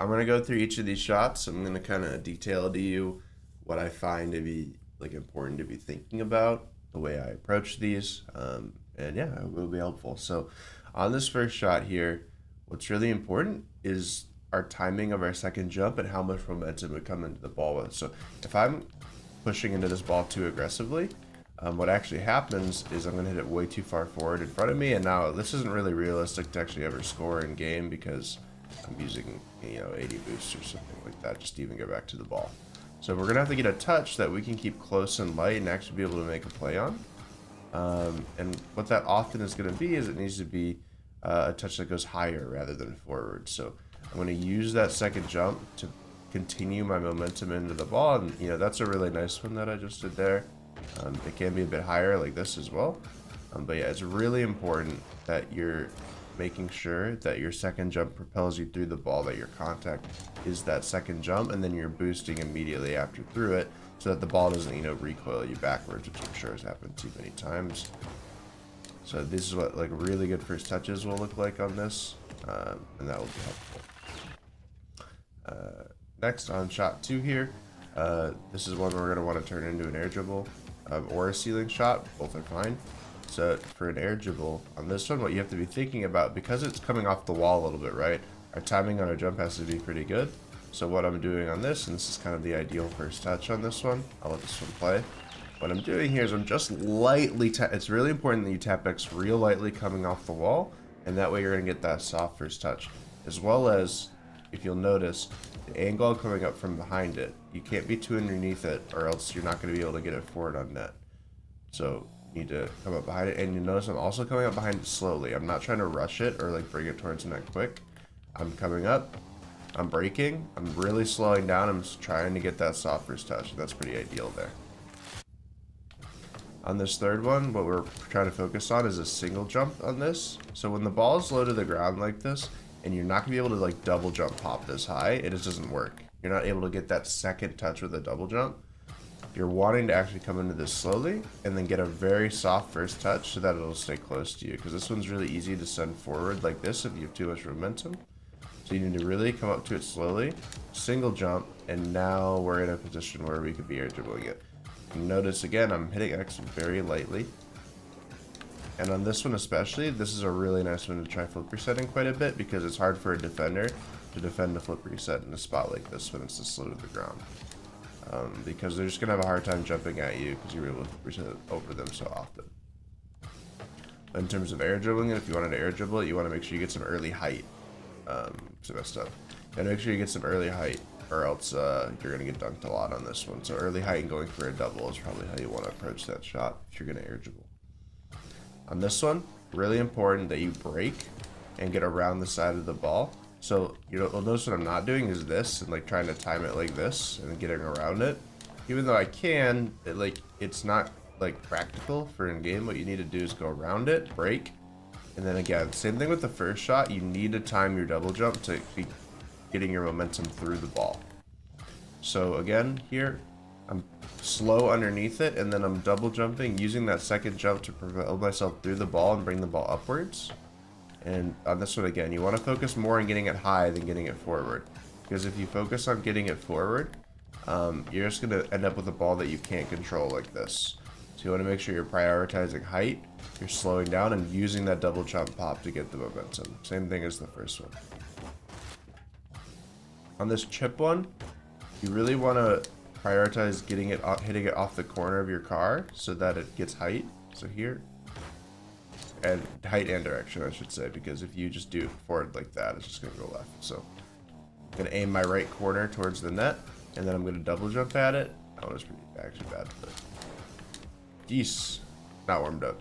I'm gonna go through each of these shots. I'm gonna kind of detail to you what I find to be like important to be thinking about, the way I approach these, and yeah, it will be helpful. So, on this first shot here, what's really important is our timing of our second jump and how much momentum we come into the ball with. So, if I'm pushing into this ball too aggressively, what actually happens is I'm going to hit it way too far forward in front of me, and now this isn't really realistic to actually ever score in game because I'm using 80 boosts or something like that just to even get back to the ball. So we're going to have to get a touch that we can keep close and light and actually be able to make a play on. And what that often is going to be is it needs to be a touch that goes higher rather than forward. So I'm going to use that second jump to continue my momentum into the ball, and that's a really nice one that I just did there. It can be a bit higher like this as well, but yeah, it's really important that you're making sure that your second jump propels you through the ball, that your contact is that second jump, and then you're boosting immediately after through it so that the ball doesn't recoil you backwards, which I'm sure has happened too many times. So this is what like really good first touches will look like on this, and that will be helpful. Next, on shot 2 here, this is one we're going to want to turn into an air dribble or a ceiling shot. Both are fine. So for an air dribble, on this one, what you have to be thinking about, because it's coming off the wall a little bit, right? Our timing on our jump has to be pretty good. So what I'm doing on this, and this is kind of the ideal first touch on this one, I'll let this one play. What I'm doing here is I'm just lightly, it's really important that you tap X real lightly coming off the wall, and that way you're going to get that soft first touch. As well as, if you'll notice, the angle coming up from behind it, you can't be too underneath it or else you're not going to be able to get it forward on net. So you need to come up behind it, and you notice I'm also coming up behind it slowly. I'm not trying to rush it or like bring it towards net quick. I'm coming up, I'm braking, I'm really slowing down, I'm just trying to get that soft first touch, and that's pretty ideal there. On this third one, what we're trying to focus on is a single jump on this. So when the ball is low to the ground like this, and you're not gonna be able to like double jump pop this high, it just doesn't work. You're not able to get that second touch with a double jump. You're wanting to actually come into this slowly and then get a very soft first touch so that it'll stay close to you, because this one's really easy to send forward like this if you have too much momentum. So you need to really come up to it slowly, single jump, and now we're in a position where we could be air dribbling it. And notice again, I'm hitting X very lightly. And on this one especially, this is a really nice one to try flip resetting quite a bit, because it's hard for a defender to defend a flip reset in a spot like this when it's this low to the ground. Because they're just going to have a hard time jumping at you because you're able to reset over them so often. In terms of air dribbling it, if you wanted to air dribble it, you want to make sure you get some early height. So messed up. And make sure you get some early height, or else you're going to get dunked a lot on this one. So early height and going for a double is probably how you want to approach that shot if you're going to air dribble. On this one, really important that you break and get around the side of the ball. So you'll notice what I'm not doing is this, and like trying to time it like this and then getting around it. Even though I can, it's not like practical for in game. What you need to do is go around it, break, and then again, same thing with the first shot. You need to time your double jump to be getting your momentum through the ball. So again, here I'm slow underneath it, and then I'm double jumping, using that second jump to propel myself through the ball and bring the ball upwards. And on this one again, you want to focus more on getting it high than getting it forward, because if you focus on getting it forward, you're just going to end up with a ball that you can't control like this. So you want to make sure you're prioritizing height, you're slowing down, and using that double jump pop to get the momentum. Same thing as the first one. On this chip one, you really want to prioritize hitting it off the corner of your car so that it gets height. So here, and height and direction, I should say, because if you just do it forward like that, it's just going to go left. So I'm going to aim my right corner towards the net, and then I'm going to double jump at it. That one was actually bad, but geez, not warmed up.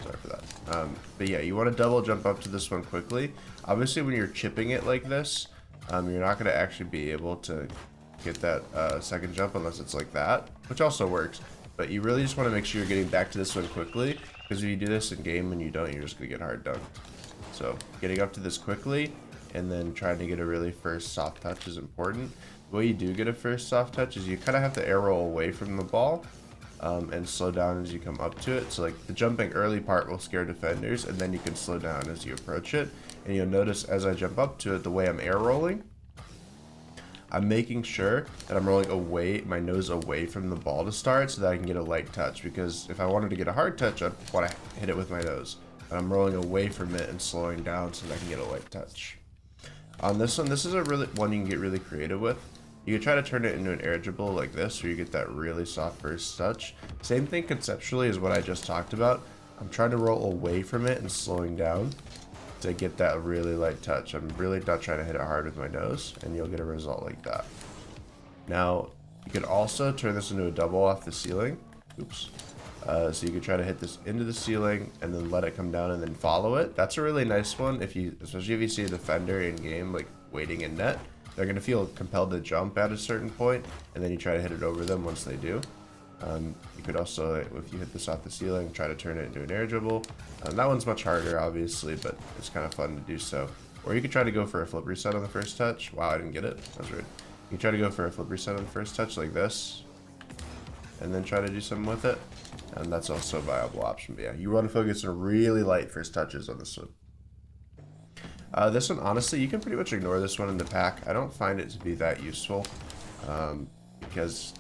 Sorry for that. But yeah, you want to double jump up to this one quickly. Obviously, when you're chipping it like this, you're not going to actually be able to get that second jump unless it's like that, which also works. But you really just want to make sure you're getting back to this one quickly, because if you do this in game and you don't, you're just going to get hard dunked. So getting up to this quickly and then trying to get a really first soft touch is important. The way you do get a first soft touch is you kind of have to air roll away from the ball and slow down as you come up to it. So like the jumping early part will scare defenders, and then you can slow down as you approach it. And you'll notice as I jump up to it, the way I'm air rolling, I'm making sure that I'm rolling away, my nose away from the ball to start so that I can get a light touch, because if I wanted to get a hard touch, I'd want to hit it with my nose. But I'm rolling away from it and slowing down so that I can get a light touch. On this one, this is a really one you can get really creative with. You can try to turn it into an air dribble like this, where you get that really soft first touch. Same thing conceptually as what I just talked about. I'm trying to roll away from it and slowing down to get that really light touch. I'm really not trying to hit it hard with my nose, and you'll get a result like that. Now, you could also turn this into a double off the ceiling. Oops. So you could try to hit this into the ceiling and then let it come down and then follow it. That's a really nice one, especially if you see a defender in game like waiting in net. They're going to feel compelled to jump at a certain point, and then you try to hit it over them once they do. You could also, if you hit this off the ceiling, try to turn it into an air dribble. That one's much harder, obviously, but it's kind of fun to do so. Or you could try to go for a flip reset on the first touch. Wow, I didn't get it. That's weird. You can try to go for a flip reset on the first touch like this, and then try to do something with it. And that's also a viable option. But yeah, you want to focus on really light first touches on this one. This one, honestly, you can pretty much ignore this one in the pack. I don't find it to be that useful, because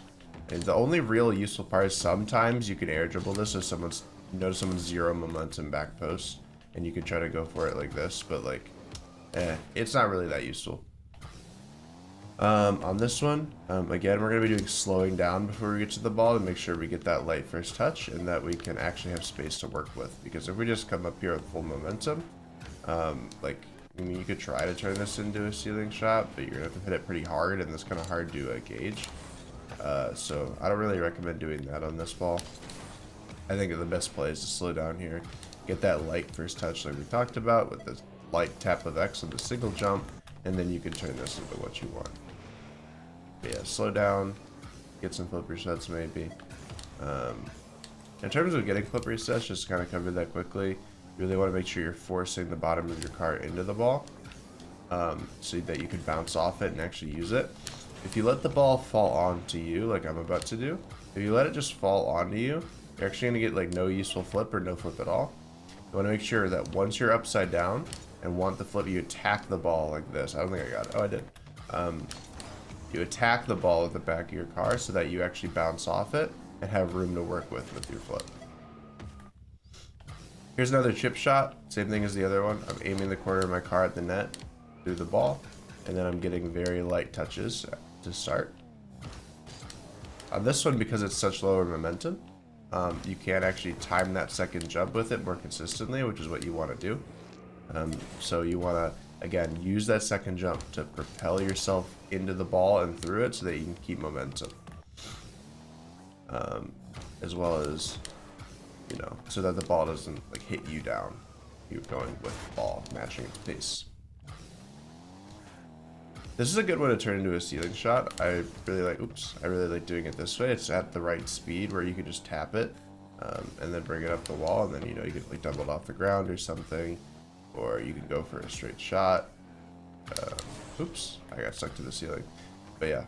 the only real useful part is sometimes you can air dribble this if notice someone's zero momentum back post, and you can try to go for it like this, but like, it's not really that useful. On this one, again, we're going to be doing slowing down before we get to the ball to make sure we get that light first touch and that we can actually have space to work with. Because if we just come up here with full momentum, I mean, you could try to turn this into a ceiling shot, but you're going to have to hit it pretty hard, and it's kind of hard to gauge. So I don't really recommend doing that on this ball. I think the best play is to slow down here, get that light first touch like we talked about with the light tap of X on the single jump, and then you can turn this into what you want. But yeah, slow down, get some flip resets maybe. In terms of getting flip resets, just kind of cover that quickly. You really want to make sure you're forcing the bottom of your cart into the ball, so that you can bounce off it and actually use it. If you let the ball fall onto you, like I'm about to do, if you let it just fall onto you, you're actually going to get like no useful flip or no flip at all. You want to make sure that once you're upside down and want the flip, you attack the ball like this. I don't think I got it. Oh, I did. You attack the ball with the back of your car so that you actually bounce off it and have room to work with your flip. Here's another chip shot. Same thing as the other one. I'm aiming the corner of my car at the net through the ball, and then I'm getting very light touches to start. On this one, because it's such lower momentum, you can actually time that second jump with it more consistently, which is what you want to do. So you want to, again, use that second jump to propel yourself into the ball and through it so that you can keep momentum. As well as, you know, so that the ball doesn't like hit you down. You're going with the ball, matching its pace. This is a good one to turn into a ceiling shot. I really like doing it this way. It's at the right speed where you can just tap it, and then bring it up the wall, and then, you know, you can like double it off the ground or something. Or you can go for a straight shot. Oops, I got stuck to the ceiling. But yeah,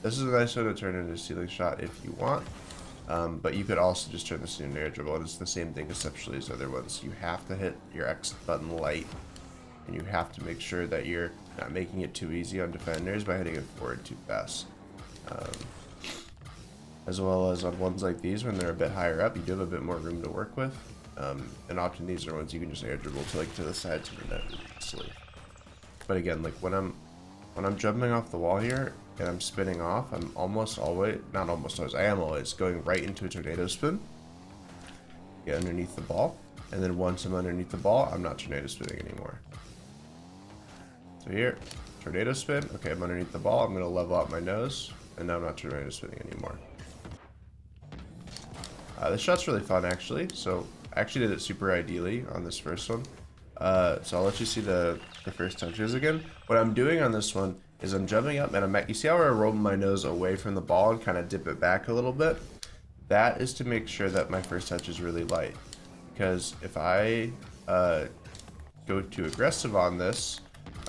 this is a nice one to turn into a ceiling shot if you want. But you could also just turn this into an air dribble, and it's the same thing conceptually as other ones. You have to hit your X button light, and you have to make sure that you're not making it too easy on defenders by hitting it forward too fast. As well as on ones like these, when they're a bit higher up, you do have a bit more room to work with. And often these are ones you can just air dribble to the side to the net easily. But again, like when I'm jumping off the wall here and I'm spinning off, I'm almost always, not almost always, I am always going right into a tornado spin. Get underneath the ball, and then once I'm underneath the ball, I'm not tornado spinning anymore. So here, tornado spin. Okay, I'm underneath the ball. I'm gonna level out my nose, and now I'm not tornado spinning anymore. This shot's really fun actually. So I actually did it super ideally on this first one. So I'll let you see the first touches again. What I'm doing on this one is I'm jumping up and you see how I roll my nose away from the ball and kind of dip it back a little bit? That is to make sure that my first touch is really light. Because if I go too aggressive on this,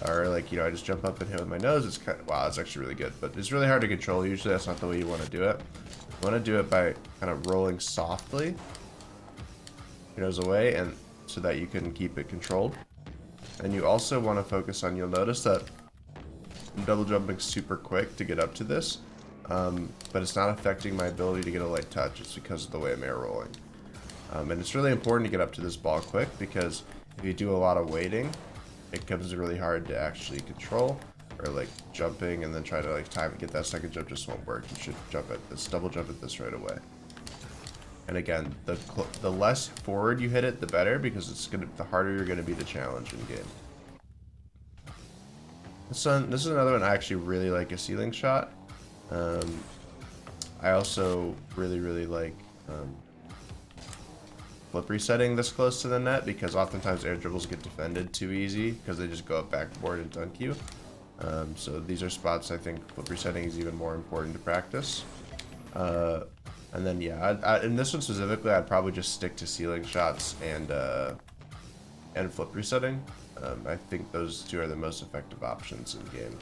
or like, you know, I just jump up and hit with my nose, it's kind of, wow, that's actually really good. But it's really hard to control. Usually that's not the way you want to do it. You want to do it by kind of rolling softly your nose away, and so that you can keep it controlled. And you also want to focus on, you'll notice that double jumping super quick to get up to this, but it's not affecting my ability to get a light touch. It's because of the way I'm air rolling. And it's really important to get up to this ball quick, because if you do a lot of waiting, it becomes really hard to actually control, or like jumping and then try to like time and get that second jump just won't work. You should jump at this, double jump at this right away. And again, the less forward you hit it, the better, because the harder you're gonna be to challenge in game. This is another one I actually really like, a ceiling shot. I also really like flip resetting this close to the net, because oftentimes air dribbles get defended too easy because they just go up backboard and dunk you. So these are spots I think flip resetting is even more important to practice. And then yeah, in this one specifically, I'd probably just stick to ceiling shots and flip resetting. I think those two are the most effective options in game.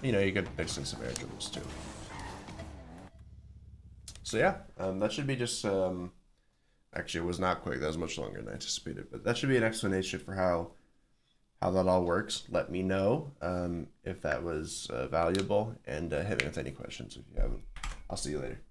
You know, you could mix in some air dribbles too. So yeah, that should be just actually, it was not quick. That was much longer than I anticipated, but that should be an explanation for how that all works. Let me know if that was valuable, and hit me with any questions if you have them. I'll see you later.